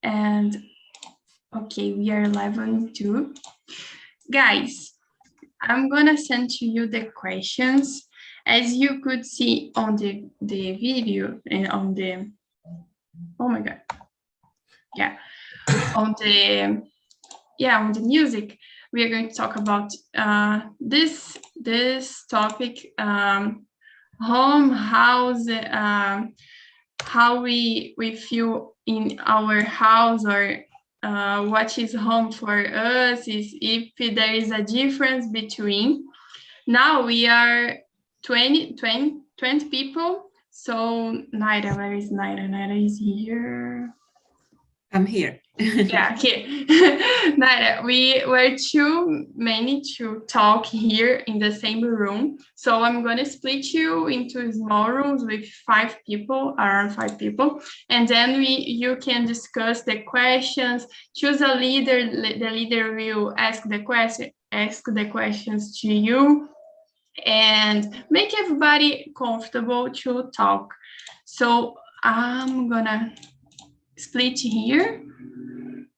And okay, we are live on YouTube. Guys, I'm gonna send to you the questions. As you could see on the video and on the, oh my God. Yeah, on the music, we are going to talk about this topic, home, house, how we feel in our house, or what is home for us, is if there is a difference between. Now we are 20 people. So Naira, where is Naira? Naira is here. I'm here. Yeah, here. Naira, we were too many to talk here in the same room. So I'm going to split you into small rooms with around five people. And then you can discuss the questions, choose a leader. The leader will ask the questions to you and make everybody comfortable to talk. So I'm gonna split here.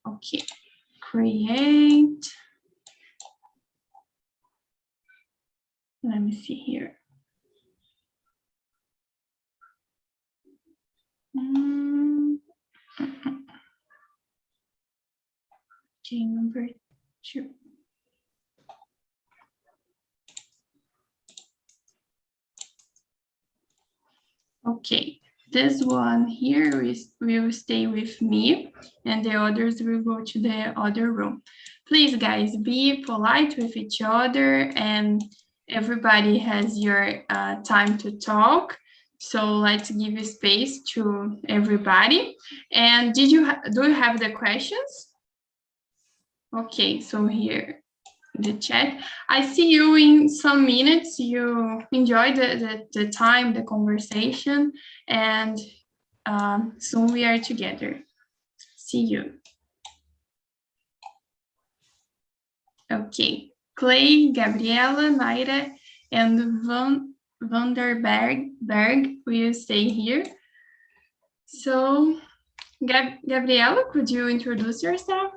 Okay, create. Let me see here. Okay, number 2. Okay, this one here will stay with me, and the others will go to the other room. Please, guys, be polite with each other, and everybody has your time to talk. So let's give space to everybody. And do you have the questions? Okay, so here. The chat. I see you in some minutes. You enjoy the time, the conversation, and soon we are together. See you. Okay, Clay, Gabriela, Naira, and Vanderberg will stay here. So, Gabriela, could you introduce yourself?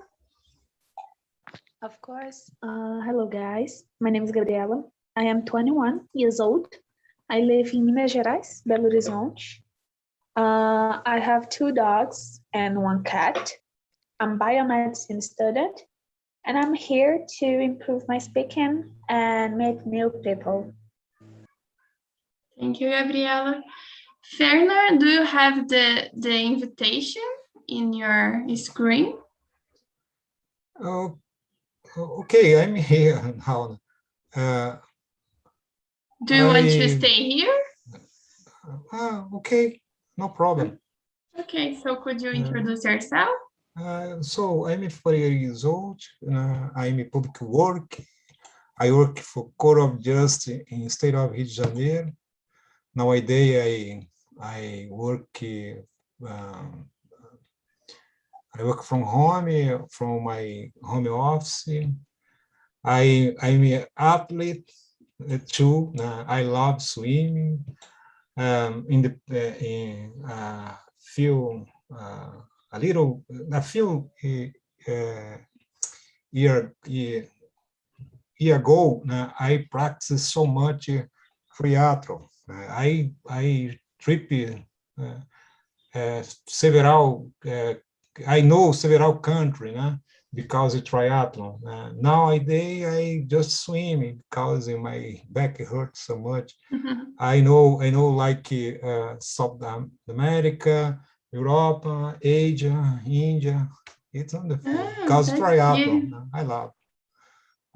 Of course. Hello, guys. My name is Gabriela. I am 21 years old. I live in Minas Gerais, Belo Horizonte. I have 2 dogs and 1 cat. I'm a biomedicine student, and I'm here to improve my speaking and meet new people. Thank you, Gabriela. Ferner, do you have the invitation in your screen? Oh. Okay, I'm here now. Do you want to stay here? Okay, no problem. Okay, so could you introduce yourself? So I'm 40 years old. I'm a public work. I work for Court of Justice in the state of Rio de Janeiro. Nowadays, I work from home, from my home office. I'm an athlete too. I love swimming. A few year ago, I practiced so much triathlon. I trip several. I know several countries because of triathlon. Nowadays, I just swim because my back hurts so much. I know like South America, Europe, Asia, India. It's wonderful because triathlon. I love.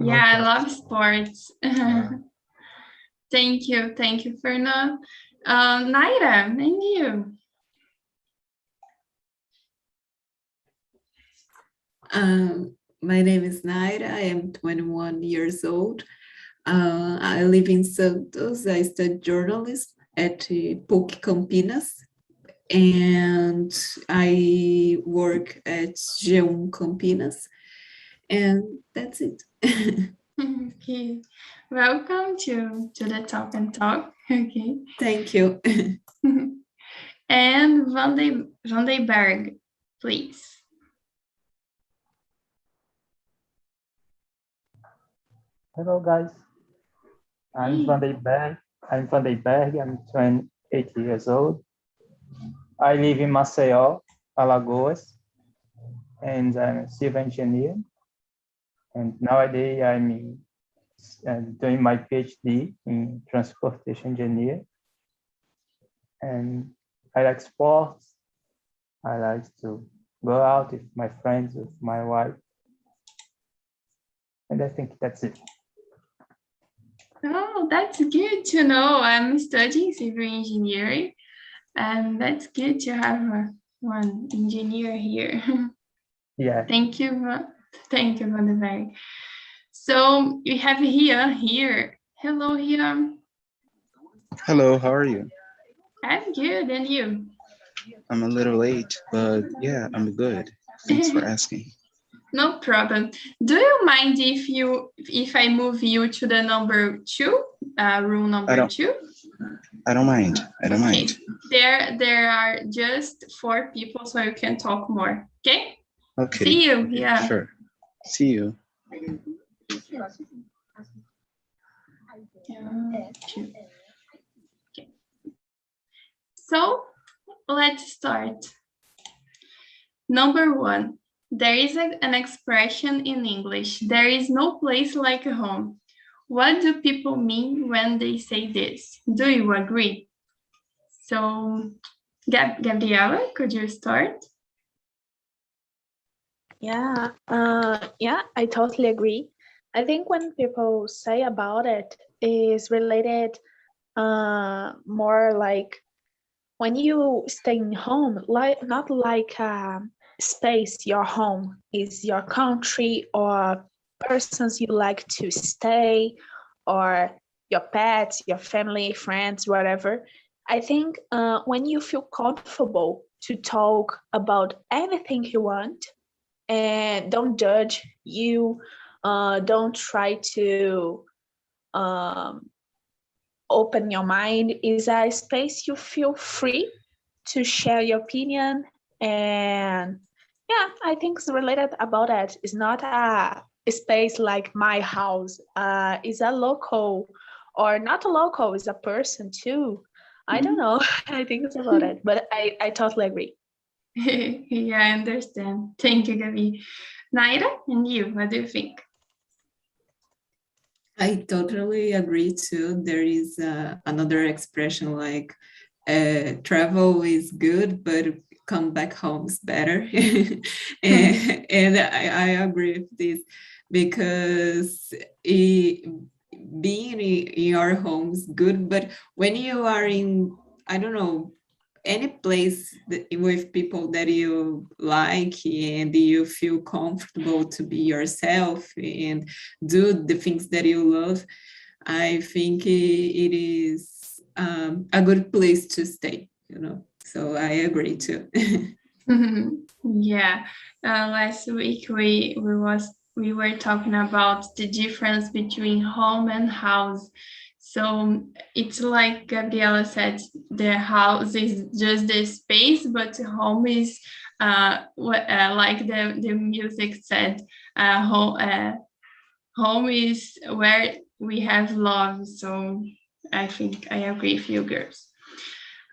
I love sports. Thank you, Fernand. Naira, and you? My name is Naira. I am 21 years old. I live in Santos. I study journalism at PUC Campinas, and I work at G1 Campinas, and that's it. Okay, welcome to the Talk and Talk. Okay, thank you. And Vandenberg, please. Hello, guys. I'm Van den Berg. I'm 28 years old. I live in Maceió, Alagoas, and I'm a civil engineer. And nowadays I'm doing my PhD in transportation engineer. And I like sports. I like to go out with my friends, with my wife. And I think that's it. Oh, that's good to know. I'm studying civil engineering, and that's good to have one engineer here. Yeah. Thank you, Van den Berg. So we have here. Hello, here. Hello, how are you? I'm good, and you? I'm a little late, but yeah, I'm good. Thanks for asking. No problem. Do you mind if I move you to the number 2, room number 2? I don't mind. I don't mind. There are just 4 people, so you can talk more. Okay? Okay. See you. Yeah. Sure. See you. Okay. So let's start. Number 1. There is an expression in English. There is no place like home. What do people mean when they say this? Do you agree? So, Gabriela, could you start? Yeah, I totally agree. I think when people say about it is related more like when you stay in home, like not like space, your home is your country or persons you like to stay or your pets, your family, friends, whatever. I think when you feel comfortable to talk about anything you want and don't judge you, don't try to open your mind, is a space you feel free to share your opinion. And yeah, I think it's related about it. It's not a space like my house. It's a local or not a local, it's a person too. I don't know. I think it's about it, but I totally agree. Yeah, I understand. Thank you, Gabi. Naira, and you, what do you think? I totally agree too. There is another expression like travel is good, but come back home is better. and I agree with this because being in your home is good, but when you are in, I don't know, any place with people that you like and you feel comfortable to be yourself and do the things that you love, I think it is a good place to stay, you know. So I agree too. Yeah, last week we were talking about the difference between home and house. So it's like Gabriela said, the house is just the space, but home is like the music said, home is where we have love. So I think I agree with you girls.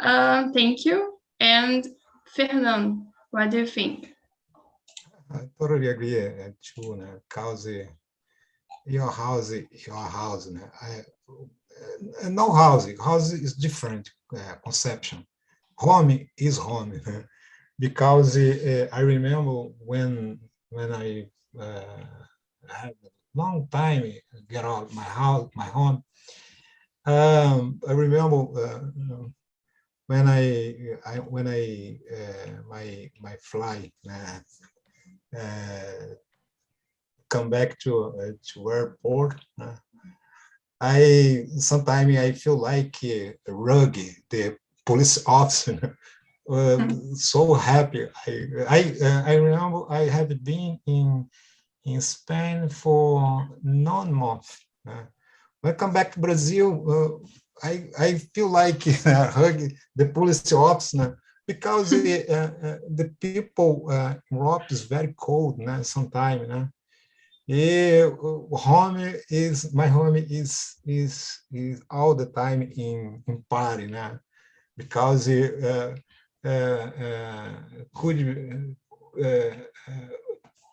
Thank you. And Fernando, what do you think? I totally agree too, because your house, no house is different conception. Home is home, because I remember when I had a long time get out my home. I remember when my fly come back to airport. I sometimes I feel like Ruggy, the police officer, so happy. I remember I had been in Spain for 9 months. When I come back to Brazil, I feel like hug the police officer because the people in Europe is very cold, sometimes. My home is all the time in party, né? Because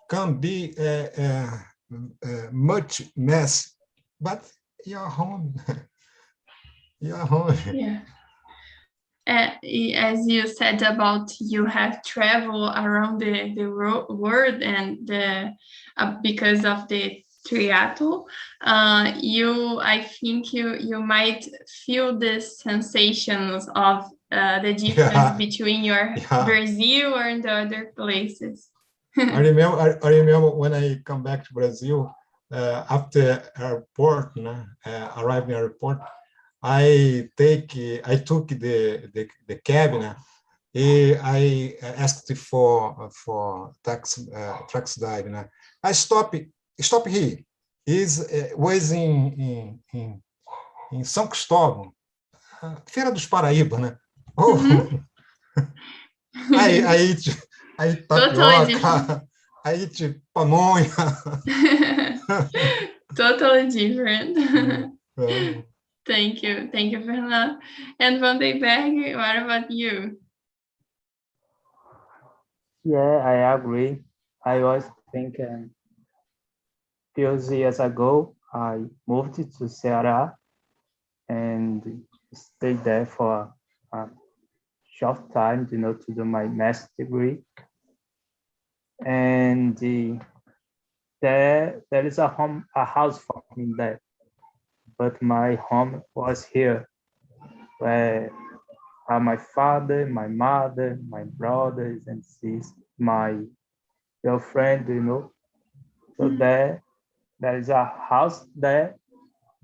can be much mess, but you're home. You're home. Yeah. As you said about you have traveled around the world and because of the triathlon, I think you might feel the sensations of the difference between your Brazil and the other places. I remember when I come back to Brazil after airport, arriving at airport. I took the cabin. I asked for taxi driver. I stop here. Was in São Cristóvão, Feira dos Paraíba, né? Oh. I eat tapioca. I eat pamonha. Totally different. Thank you, Fernando. And Van de Berg, what about you? Yeah, I agree. I was thinking few years ago, I moved to Ceará and stayed there for a short time, to do my master's degree. And there is a house for me there. But my home was here, where are my father, my mother, my brothers and sisters, my girlfriend, So there is a house there,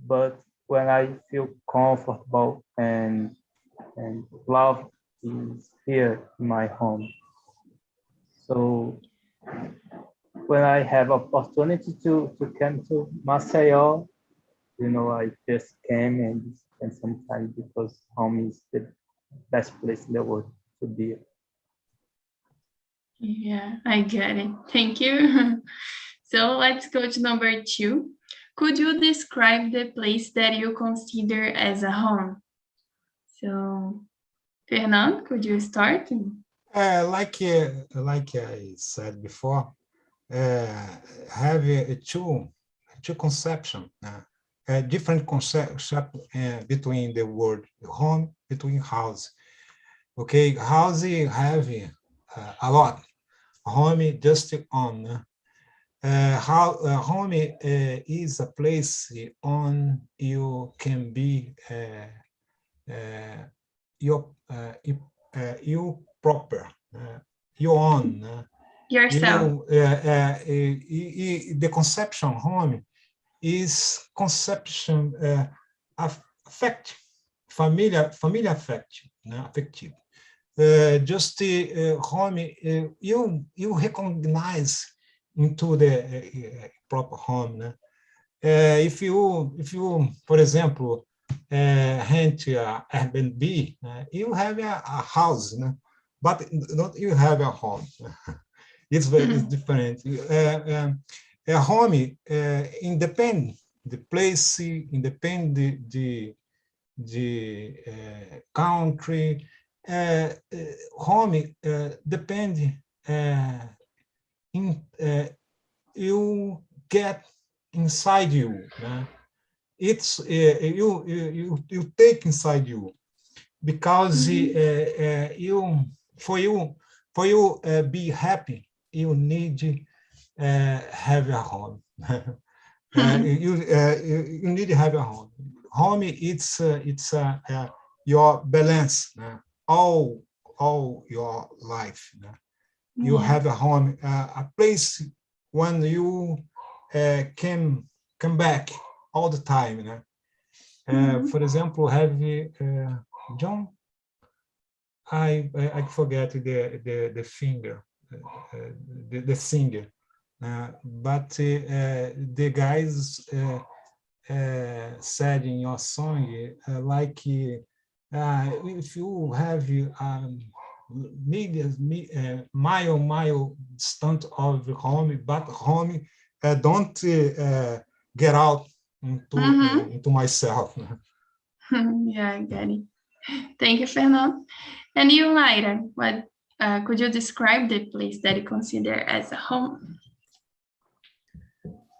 but when I feel comfortable and love is here in my home. So when I have opportunity to come to Maceió, I just came and spent some time because home is the best place in the world to be. Yeah, I get it. Thank you. So let's go to number 2. Could you describe the place that you consider as a home? So, Fernando, could you start? Like I said before, have two conceptions. Different concept between the word home, between house. Okay, house have a lot. Home just on. Home is a place on you can be you proper, your own. Yourself. The conception home is conception affect, familiar affect, affective. Just home, you recognize into the proper home. If you, for example, rent a Airbnb, you have a house, but not you have a home. It's different. A home independent, the place independent, the country. Home depend you get inside you. It's you take inside you because for you be happy, you need have a home. You need to have a home. Home it's your balance all your life. You have a home, a place when you can come back all the time. For example, have John. I forget the finger, the singer, but the guys said in your song like if you have mile distant of home, but home don't get out into myself. Yeah, I get it. Thank you, Fernando. And you, Mayra, what could you describe the place that you consider as a home?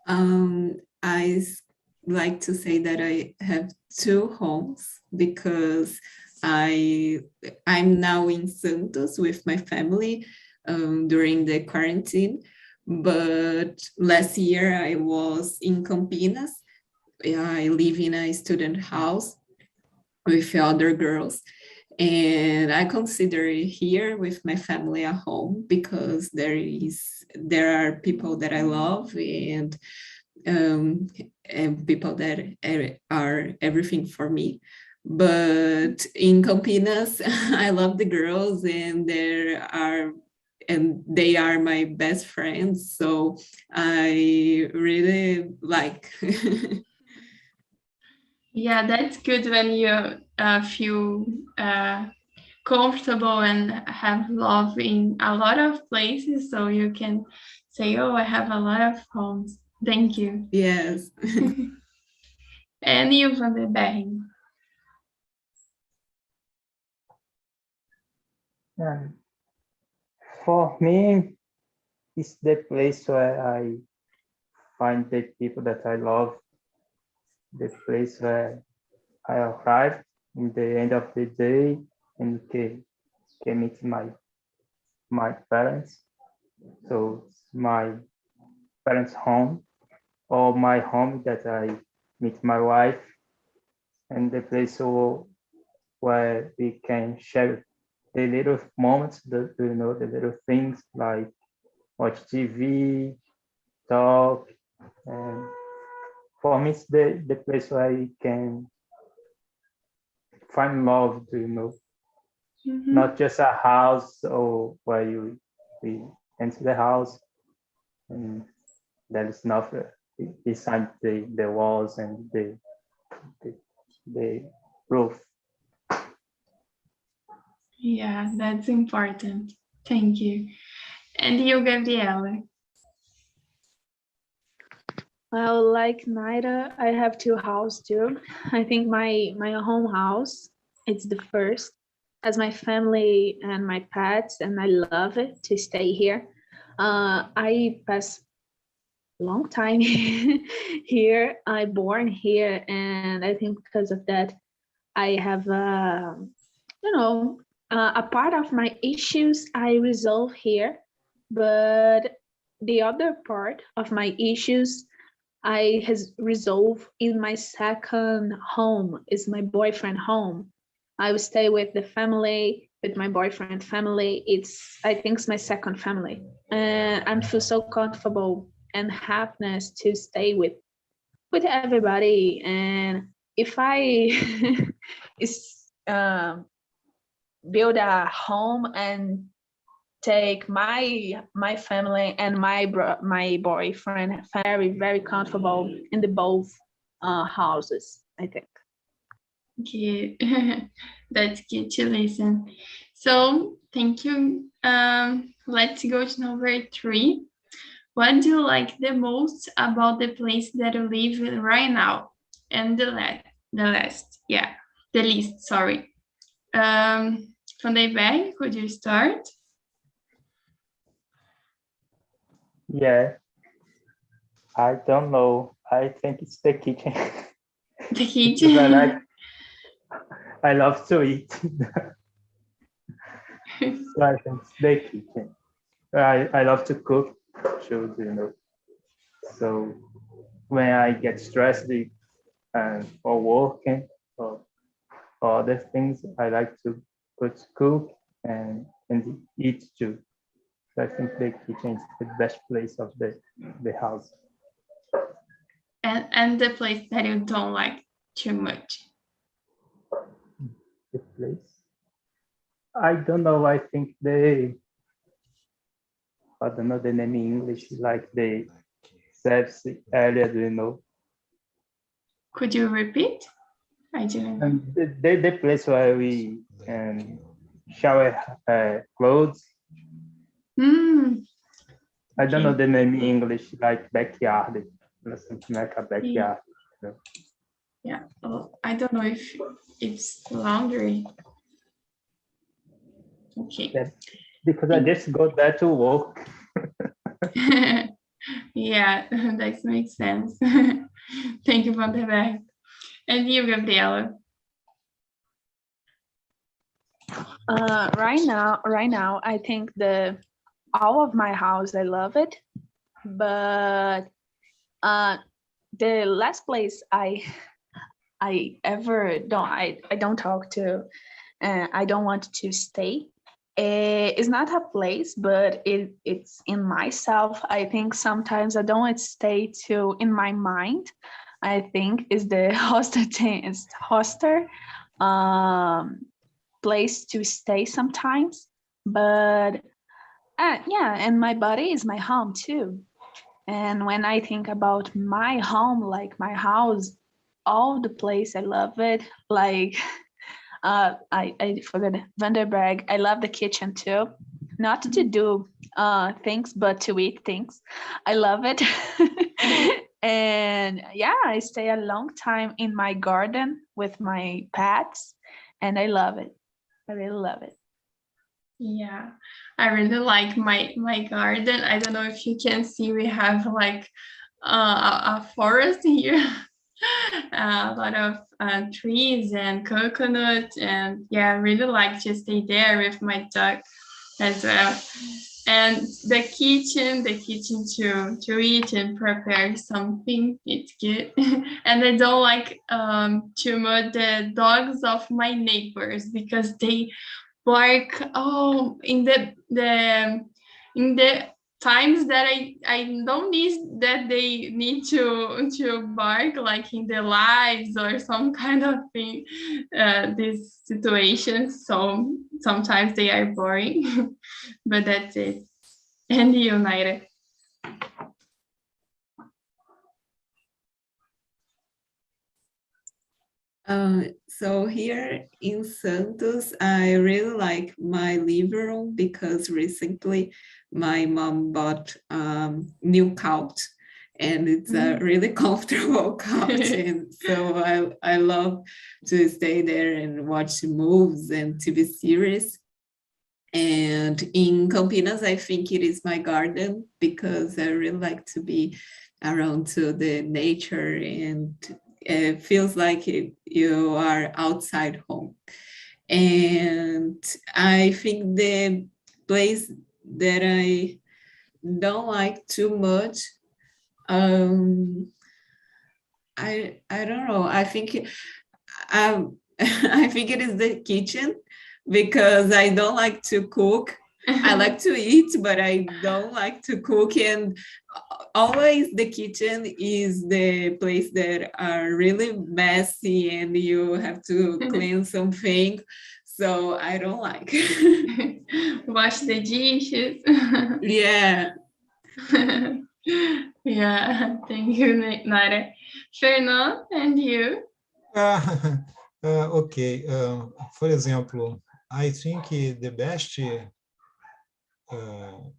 I like to say that I have two homes because I'm now in Santos with my family during the quarantine, but last year I was in Campinas. I live in a student house with other girls, and I consider here with my family a home because there are people that I love and people that are everything for me. But in Campinas, I love the girls, and they are my best friends. So I really like. Yeah, that's good when you feel comfortable and have love in a lot of places, so you can say, oh, I have a lot of homes. Thank you. Yes. And you, Van der Berg? For me, it's the place where I find the people that I love, the place where I arrive in the end of the day and can meet my parents. So it's my parents' home, or my home that I meet my wife, and the place where we can share the little moments, the little things like watch TV, talk, and for me, it's the place where you can find love, not just a house or where we enter the house and there is nothing beside the walls and the roof. Yeah, that's important. Thank you. And you, Gabriela? Well, like Naira, I have two houses too. I think my home house, it's the first, as my family and my pets, and I love it to stay here. I pass a long time here. I born here, and I think because of that, I have a part of my issues I resolve here, but the other part of my issues I has resolved in my second home, is my boyfriend home. I will stay with the family, with my boyfriend family. I think it's my second family, and I feel so comfortable and happiness to stay with everybody. And if I build a home and take my family and my boyfriend, very comfortable in the both houses, I think. Okay, that's good to listen. So thank you. Let's go to number 3. What do you like the most about the place that you live in right now? And the list, sorry. Van der Berg, could you start? Yeah, I don't know. I think it's the kitchen. The kitchen. I love to eat. So I think it's the kitchen. I love to cook, So when I get stressed or working or other things, I like to cook and eat too. So I think the kitchen is the best place of the house. And the place that you don't like too much? The place? I don't know. I think I don't know the name in English, like the service area, Could you repeat? I didn't know. And the place where we shower clothes. I don't know the name in English, like backyard, something like a backyard. Yeah, well, I don't know if it's laundry. Okay. Yeah, because I just got there to work. Yeah, that makes sense. Thank you, Vanderberg. And you, Gabriela? Right now, I think all of my house, I love it, but the last place I ever don't talk to, I don't want to stay. It's not a place, but it's in myself. I think sometimes I don't want to stay too in my mind. I think is the hoster place to stay sometimes. But yeah, and my body is my home too. And when I think about my home, like my house, all the place, I love it. Like I forgot Vanderberg. I love the kitchen too. Not to do things, but to eat things. I love it. And yeah, I stay a long time in my garden with my pets, and I love it. I really love it. Yeah, I really like my garden. I don't know if you can see, we have like a forest here. A lot of trees and coconut, and yeah, I really like to stay there with my dog as well. And the kitchen to eat and prepare something, it's good. And I don't like too much the dogs of my neighbors, because they bark in the times that I don't need that they need to bark, like in their lives or some kind of thing, these situations. So sometimes they are boring. But that's it. And you, Naira? So here in Santos, I really like my living room because recently my mom bought new couch, and it's a really comfortable couch. And so I love to stay there and watch movies and TV series. And in Campinas, I think it is my garden because I really like to be around to the nature, and it feels like you are outside home. And I think the place that I don't like too much, I don't know. I think I think it is the kitchen, because I don't like to cook. I like to eat, but I don't like to cook. And always the kitchen is the place that are really messy and you have to clean something. So I don't like. Wash the dishes. Yeah. Yeah, thank you, Naira. Fernand, and you? Okay. For example, I think the best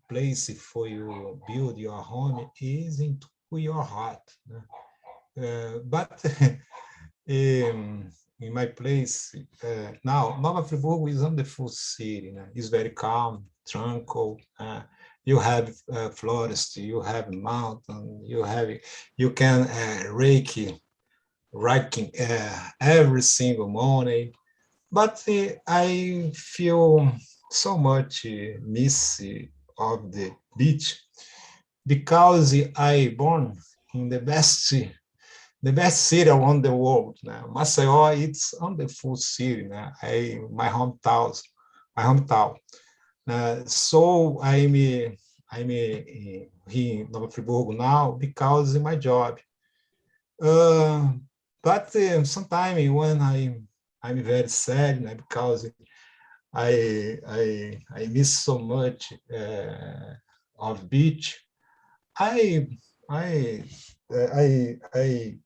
place for you build your home is into your heart. But in my place now, Nova Friburgo is a wonderful city. It's very calm, tranquil. You have forest, you have mountain, you can raking every single morning. But I feel so much miss of the beach, because I born in the best city around the world. Maceió, it's a wonderful city. My hometown. So I'm here in Nova Friburgo now because of my job. But sometimes when I'm very sad, because I miss so much of beach. I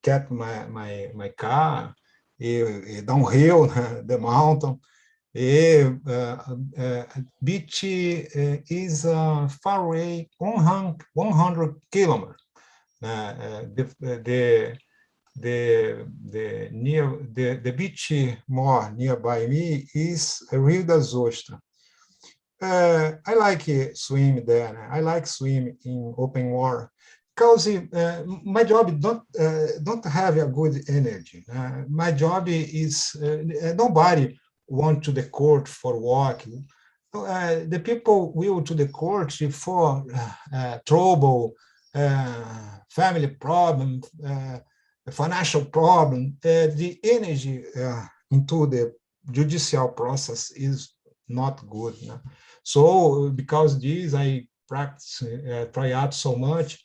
kept my car downhill the mountain, Beach is far away 100 kilometers. The beach more nearby me is Rio das Ostras. I like swim there. I like swim in open water because my job don't have a good energy. My job is nobody want to the court for walking. The people will to the court for trouble, family problem, financial problem. The energy into the judicial process is not good. No? So because of this, I practice triad so much.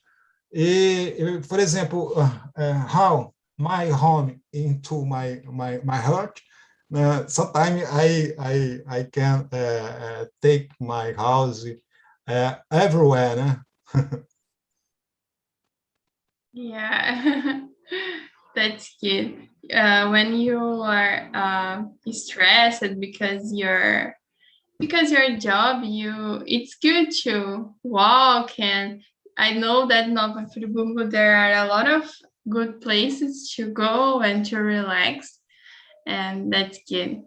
For example, how my home into my heart. Sometimes I can take my house everywhere. Yeah, that's good. When you are stressed because your job, it's good to walk, and I know that in Nova Friburgo there are a lot of good places to go and to relax, and that's good.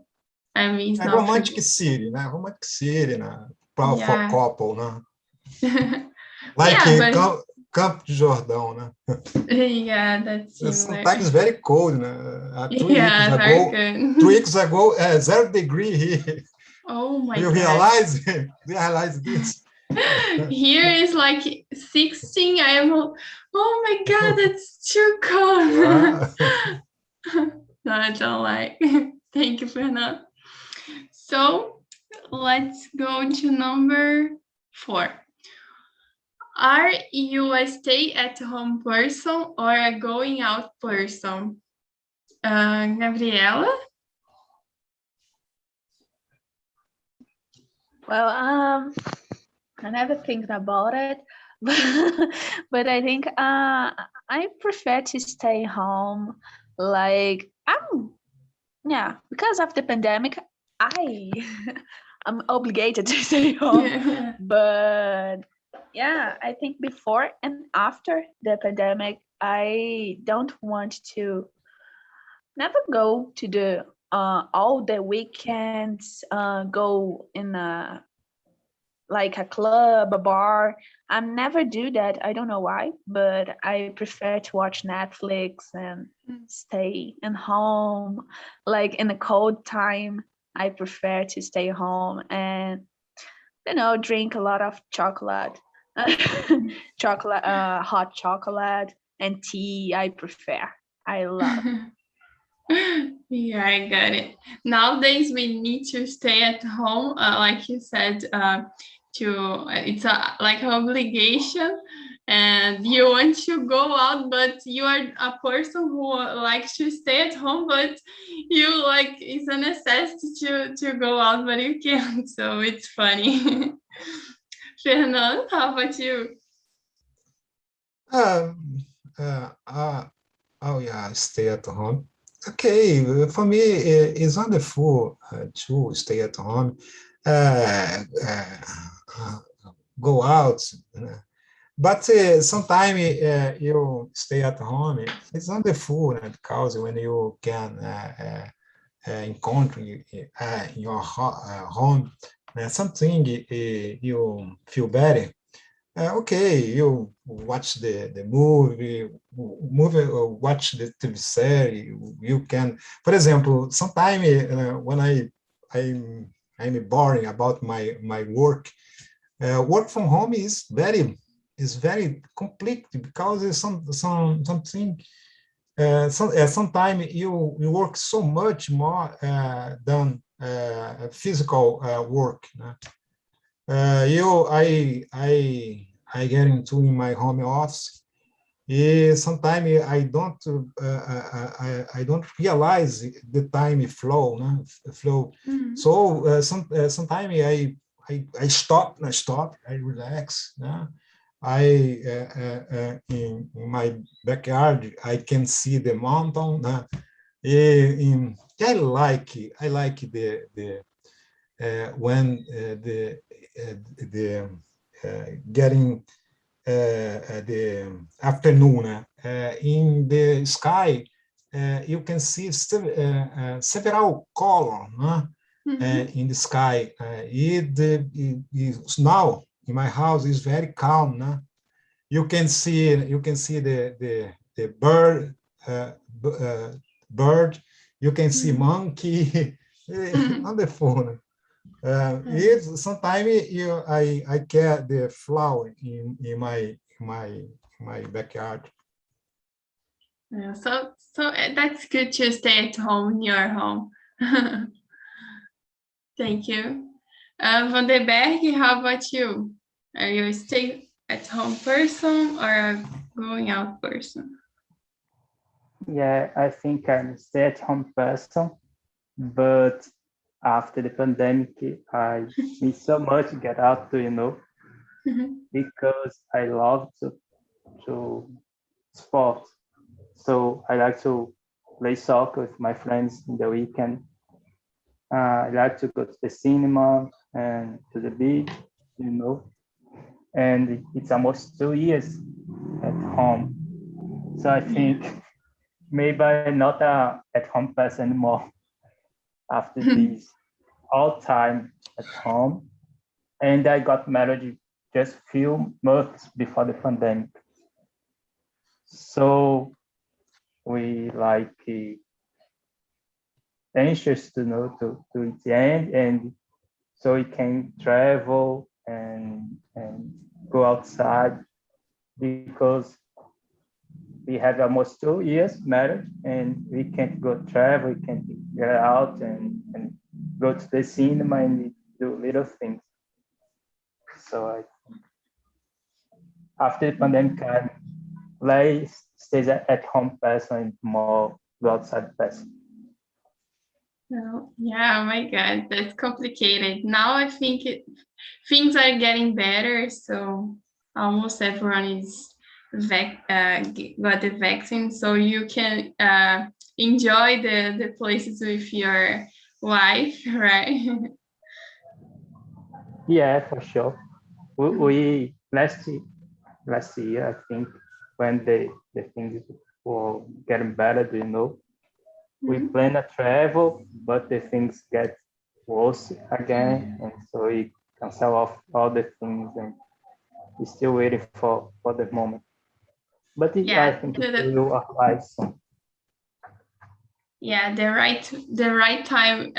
I mean, it's not romantic city, né? Romantic city, né? For couple, né? Like yeah, Campo de Jordão, né? Yeah, that's similar. Sometimes very cold, né? 3 weeks ago, 0 degree here. Oh my God. Do you realize this? Here is like 16. Oh my God, that's too cold. No, I don't like. Thank you, Fernanda. So let's go to number 4. Are you a stay-at-home person or a going-out person? Gabriela? Well, I never think about it, but I think I prefer to stay home. Like because of the pandemic, I'm obligated to stay home. Yeah. But yeah, I think before and after the pandemic, I don't want to never go to the all the weekends, go in like a club, a bar. I never do that. I don't know why, but I prefer to watch Netflix and stay in home. Like in the cold time, I prefer to stay home and drink a lot of chocolate, hot chocolate and tea. I prefer. I love. Yeah, I got it. Nowadays, we need to stay at home, like you said, it's like an obligation, and you want to go out, but you are a person who likes to stay at home, but you like it's a necessity to go out, but you can't. So it's funny. Fernando, how about you? Stay at home. Okay, for me, it's wonderful to stay at home, go out. But sometimes you stay at home. It's wonderful because when you can encounter in your home something you feel better. Okay, you watch the movie or watch the TV series. You can, for example, sometimes when I'm boring about my work, work from home is very complete because it's something. Sometimes you work so much more than physical work. I get into in my home office. Sometimes I don't realize the time flow. Mm-hmm. So sometimes I stop, I relax. In my backyard I can see the mountain. I like when the getting the afternoon in the sky, you can see several colors in the sky. Now in my house is very calm. You can see the bird. You can see monkey. Wonderful. Sometimes I get the flower in my backyard. Yeah, so that's good to stay at home in your home. Thank you. Van der Berg, how about you? Are you a stay-at-home person or a going-out person? Yeah, I think I'm a stay-at-home person, but after the pandemic, I need so much to get out to, because I love to sport. So I like to play soccer with my friends in the weekend. I like to go to the cinema and to the beach, and it's almost 2 years at home. So I think maybe I'm not a at-home person anymore after this all time at home. And I got married just few months before the pandemic. So we anxious to the end, and so we can travel and go outside, because we have almost 2 years married and we can't go travel, we can't get out and go to the cinema and do little things. So after the pandemic, I'm less stays at home person and more go outside person. No, yeah, oh my God, that's complicated. Now I think things are getting better, so almost everyone is got the vaccine, so you can enjoy the places with your wife, right? Yeah, for sure. We last year, I think, when the things were getting better, we plan a travel, but the things get worse again, and so we cancel off all the things, and we're still waiting for the moment. But I think it will arrive soon. Yeah, the right time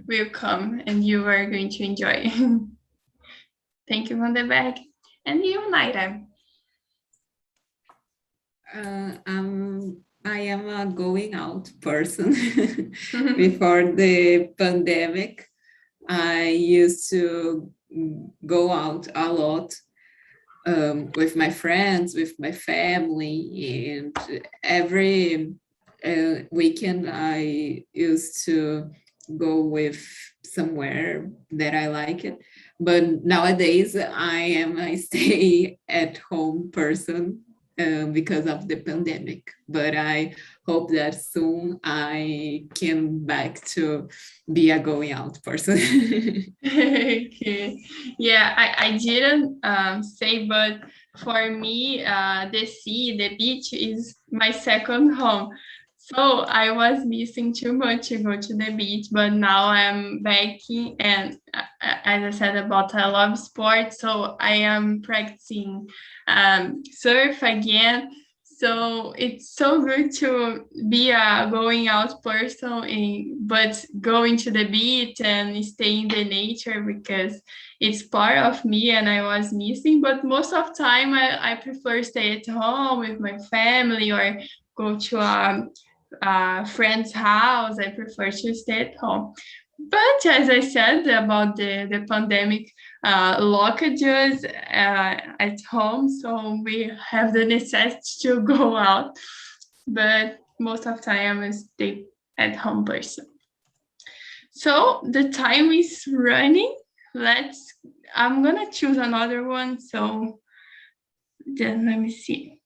will come, and you are going to enjoy. Thank you, Van der Berg. And you, Naira? I am a going out person. Before the pandemic, I used to go out a lot with my friends, with my family, and every weekend I used to go with somewhere that I like it. But nowadays I am a stay-at-home person because of the pandemic. But I hope that soon I can back to be a going out person. Okay. Yeah, I didn't say, but for me, the beach is my second home. So I was missing too much to go to the beach, but now I'm back and as I said about I love sports, so I am practicing surf again. So it's so good to be a going out person, but going to the beach and stay in the nature because it's part of me and I was missing. But most of the time I prefer stay at home with my family or go to a friend's house. I prefer to stay at home. But as I said about the pandemic, blockages at home, so we have the necessity to go out. But most of the time, I'm a stay-at-home person. So the time is running. I'm gonna choose another one. So then let me see.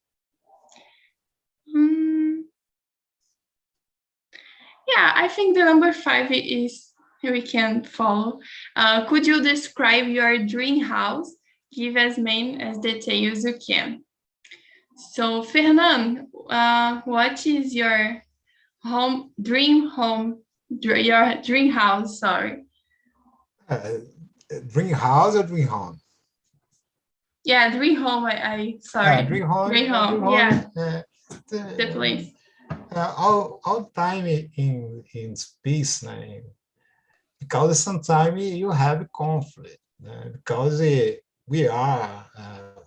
Yeah, I think the number 5 is we can follow. Could you describe your dream house? Give as many as details you can. So, Fernand, what is your dream house, sorry? Dream house or dream home? Yeah, dream home, sorry. Dream home. Dream home, yeah. The place. All time in space, because sometimes you have conflict, because we are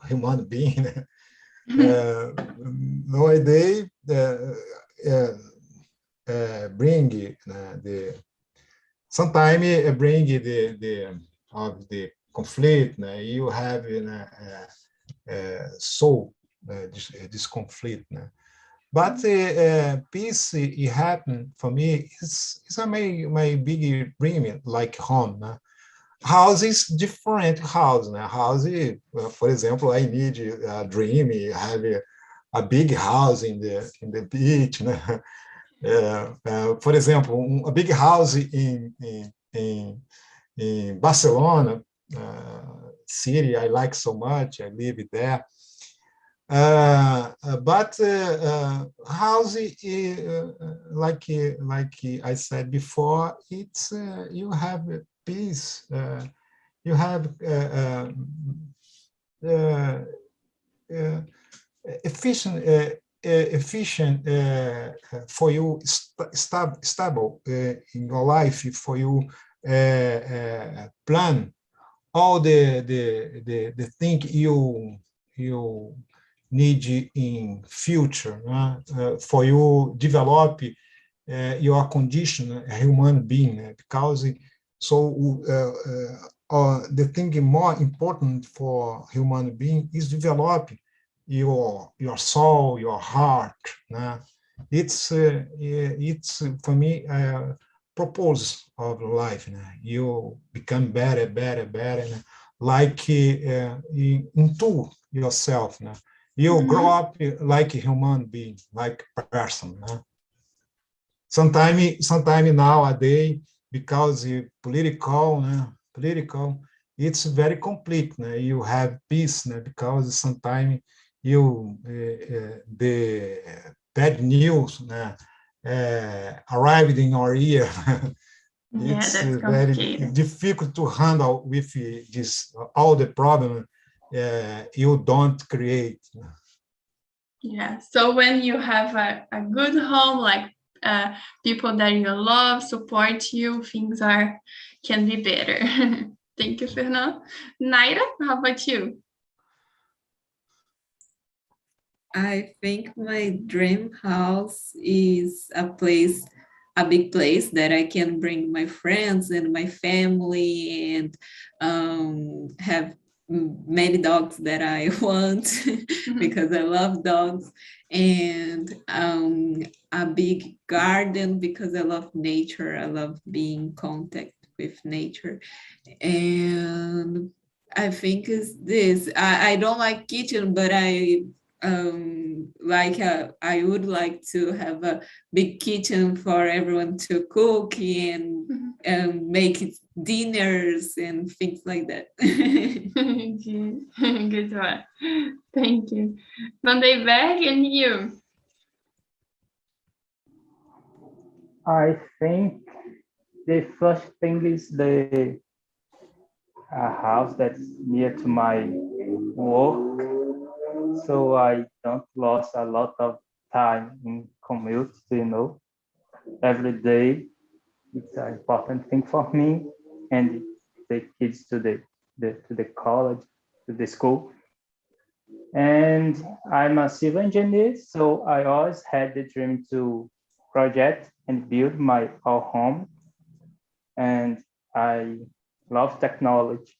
human being. Nowadays, bring sometimes bring the conflict. You have soul this conflict. But peace, it happened for me. It's my big dream, like home. House is different house. House, for example, I need a dream. Have a big house in the beach. For example, a big house in Barcelona city. I like so much. I live there. But house, like I said before, it's you have peace. You have efficient for you, stable in your life, for you plan all the thing you need in future, for you develop your condition, a human being, because the thing more important for human being is develop your soul, your heart. It's for me purpose of life. You become better, like into yourself. You grow up like a human being, like a person. Sometimes nowadays, because political, it's very complete. You have peace, because sometimes you the bad news arrived in your ear. It's very difficult to handle with this all the problem you don't create. Yeah. So when you have a good home, like people that you love, support you, things can be better. Thank you, Fernand. Naira, how about you? I think my dream house is a big place that I can bring my friends and my family and have many dogs that I want because I love dogs, and a big garden because I love nature. I love being in contact with nature. And I think it's this. I don't like kitchen, but I would like to have a big kitchen for everyone to cook and make dinners and things like that. Good one. Thank you. Vandenberg, and you? I think the first thing is the house that's near to my work, so I don't lose a lot of time in commute. Every day it's an important thing for me, and the kids to the college, to the school. And I'm a civil engineer, so I always had the dream to project and build my own home. And I love technology,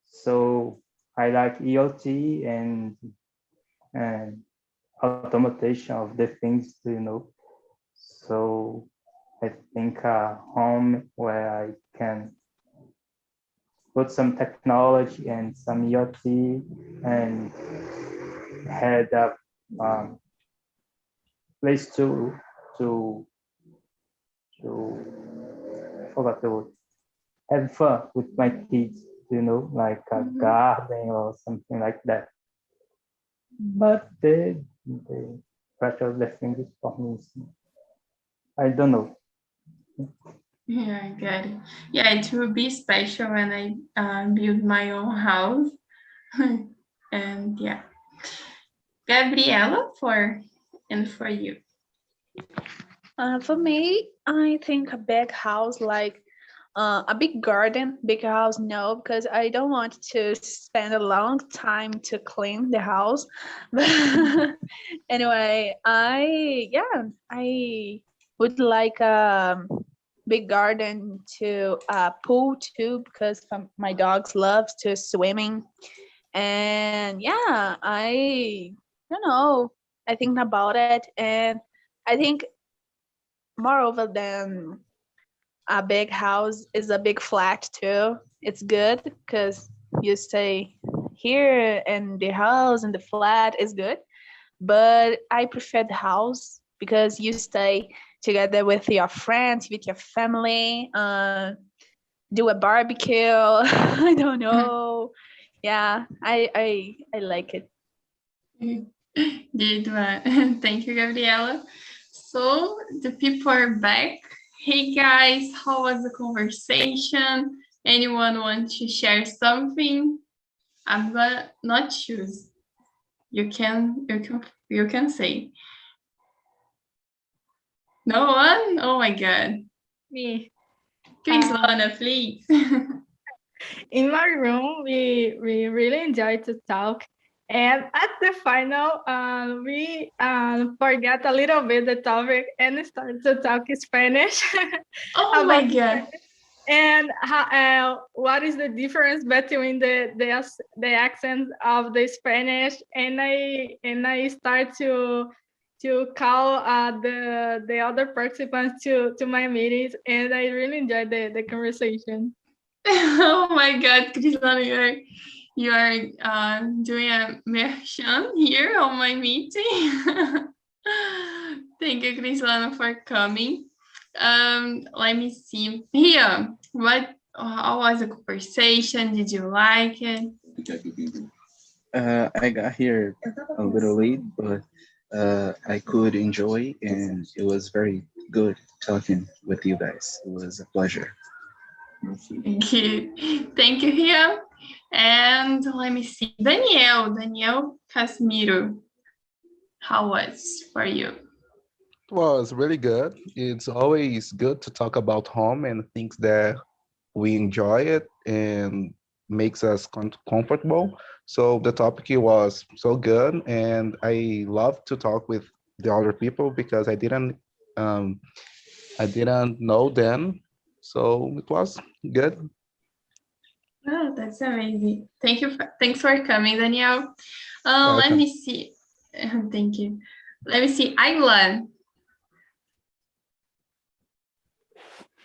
so I like EOT and automation of the things, So I think a home where I can put some technology and some EOT and had a place to forgot the word. Have fun with my kids, like a garden or something like that. But the rest of the thing is for me, I don't know. Yeah, I get it. Yeah, it will be special when I build my own house. And yeah. Gabriela, for you. For me, I think a big house, like a big garden. Big house, no, because I don't want to spend a long time to clean the house. But anyway, I would like a big garden to pool too, because my dogs love to swimming. And yeah, I don't know. I think about it, and I think moreover than a big house is a big flat too. It's good because you stay here and the house and the flat is good. But I prefer the house because you stay together with your friends, with your family, do a barbecue. I don't know. Yeah, I like it. Good one. Thank you, Gabriela. So the people are back. Hey guys, how was the conversation? Anyone want to share something? I'm gonna not choose. You can say. No one? Oh my god. Me. Crislana, please. In my room, we really enjoy to talk. And at the final, we forget a little bit the topic and start to talk Spanish. Oh my god. And what is the difference between the accents of the Spanish? And I start to call the other participants to my meetings, and I really enjoyed the conversation. Oh my god, Crislana, you are doing a merchan here on my meeting. Thank you, Crislana, for coming. Let me see. Here, how was the conversation? Did you like it? I got here a little late, but I could enjoy, and it was very good talking with you guys. It was a pleasure. Thank you, Ria. And let me see. Daniel Casimiro, how was for you? It was really good. It's always good to talk about home and things that we enjoy it and makes us comfortable. So the topic was so good, and I love to talk with the other people because I didn't know them. So it was good. Oh, that's amazing. Thanks for coming, Daniel. Let me see. Thank you. Let me see. Aylan.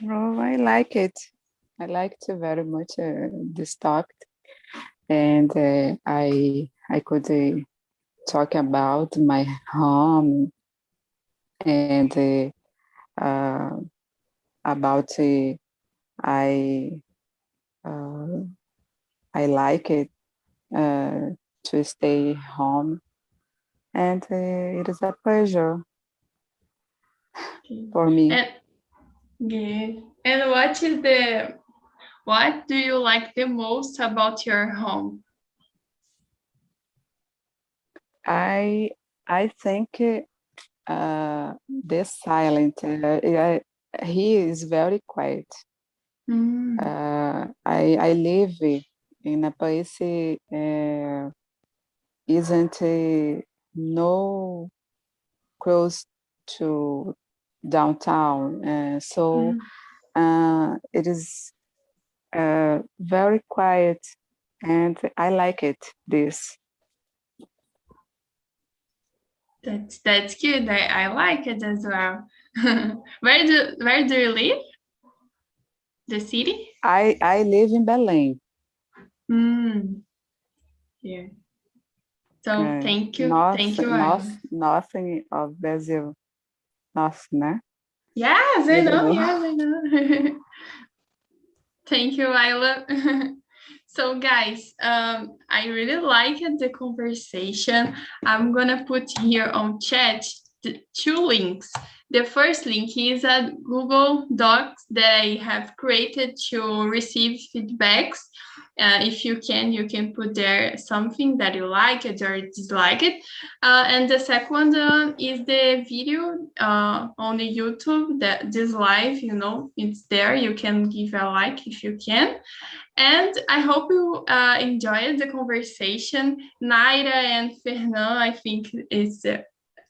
Oh, I like it. I liked very much this topic, and I could talk about my home and about I like it to stay home, and it is a pleasure for me. Good. And what do you like the most about your home? I think the silent. He is very quiet. I live in a place isn't no close to downtown, so it is very quiet, and I like it. This. That's good. I like it as well. Where do you live? The city? I live in Belém. Yeah. So thank you. North, Thank you, north of Brazil. North, né? Yes, I You know. know. Yes, I know. Thank you, Ayla. So guys, I really liked the conversation. I'm gonna put here on chat two links. The first link is a Google Docs that I have created to receive feedbacks. If you can put there something that you like it or dislike it. And the second one is the video on the YouTube, this live, it's there. You can give a like if you can. And I hope you enjoyed the conversation. Naira and Fernan, I think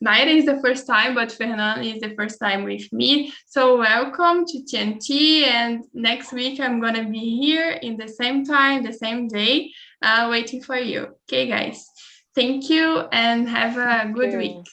Naira is the first time, but Fernan is the first time with me. So welcome to TNT. And next week, I'm going to be here in the same time, the same day, waiting for you. Okay, guys. Thank you and have a good week.